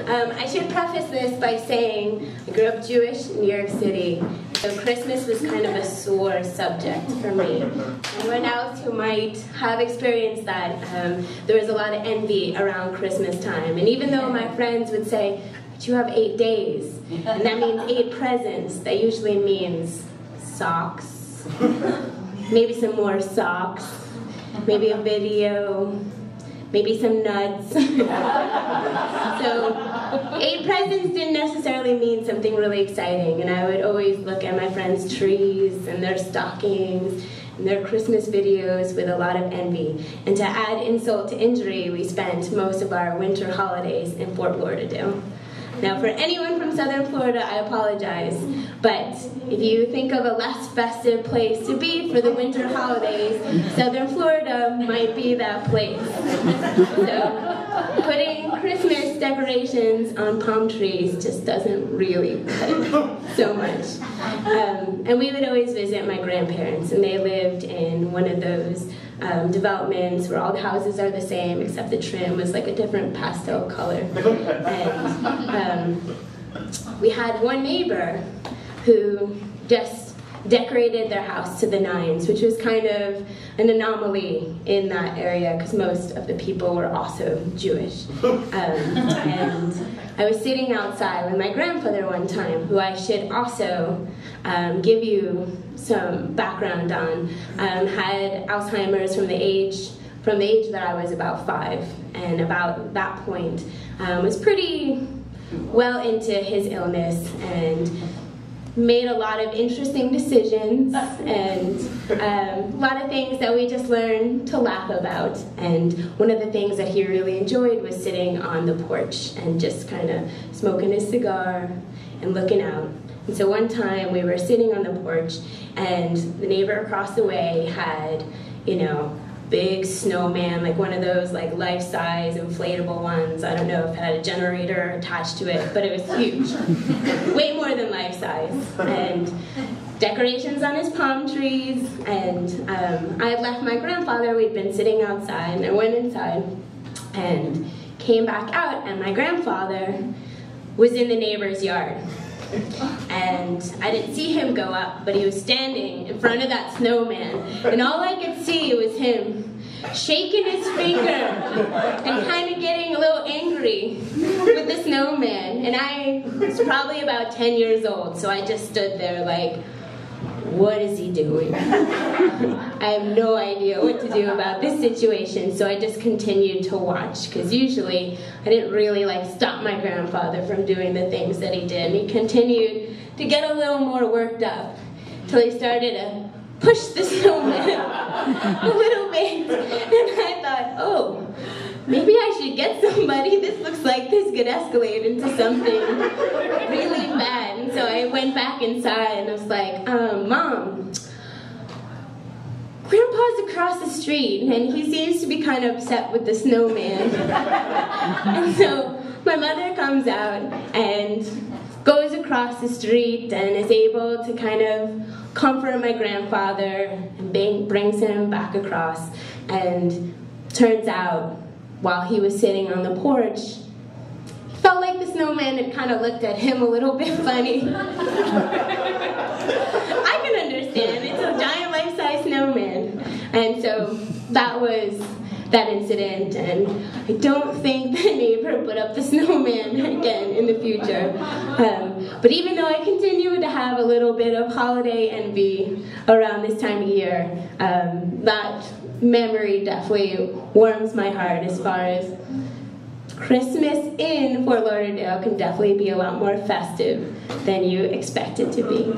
I should preface this by saying I grew up Jewish in New York City, so Christmas was kind of a sore subject for me. Anyone else who might have experienced that, there was a lot of envy around Christmas time. And even though my friends would say, but you have 8 days, and that means 8 presents, that usually means socks, maybe some more socks, maybe a video, maybe some nuts. So 8 presents didn't necessarily mean something really exciting, and I would always look at my friends' trees and their stockings and their Christmas videos with a lot of envy. And to add insult to injury, we spent most of our winter holidays in Fort Lauderdale. Now, for anyone from Southern Florida, I apologize, but if you think of a less festive place to be for the winter holidays, Southern Florida might be that place. So, putting Christmas decorations on palm trees just doesn't really cut it so much. And we would always visit my grandparents, and they lived in one of those developments where all the houses are the same except the trim was like a different pastel color. And we had one neighbor who just decorated their house to the nines, which was kind of an anomaly in that area because most of the people were also Jewish. And I was sitting outside with my grandfather one time, who I should also give you some background on, had Alzheimer's from the age that I was about 5, and about that point was pretty well into his illness and made a lot of interesting decisions and a lot of things that we just learned to laugh about. And one of the things that he really enjoyed was sitting on the porch and just kind of smoking his cigar and looking out. And so one time we were sitting on the porch, and the neighbor across the way had, you know, big snowman, like one of those like life-size inflatable ones. I don't know if it had a generator attached to it, but it was huge. Way more than life-size. And decorations on his palm trees. And I had left my grandfather. We'd been sitting outside, and I went inside and came back out, and my grandfather was in the neighbor's yard. And I didn't see him go up, but he was standing in front of that snowman, and all I could see was him shaking his finger and kind of getting a little angry with the snowman. And I was probably about 10 years old, so I just stood there like, what is he doing? I have no idea what to do about this situation, so I just continued to watch, because usually I didn't really like stop my grandfather from doing the things that he did. And he continued to get a little more worked up till he started to push the snowman a little bit. And I thought, oh, maybe I should get somebody. This looks like this could escalate into something really bad. And so I went back inside and I was like, Mom, Grandpa's across the street and he seems to be kind of upset with the snowman. And so my mother comes out and goes across the street and is able to kind of comfort my grandfather and brings him back across. And turns out, while he was sitting on the porch, he felt like the snowman had kind of looked at him a little bit funny. I can understand, it's a giant life-size snowman. And so that was that incident, and I don't think the neighbor put up the snowman again in the future. But even though I continue to have a little bit of holiday envy around this time of year, that memory definitely warms my heart as far as Christmas in Fort Lauderdale can definitely be a lot more festive than you expect it to be.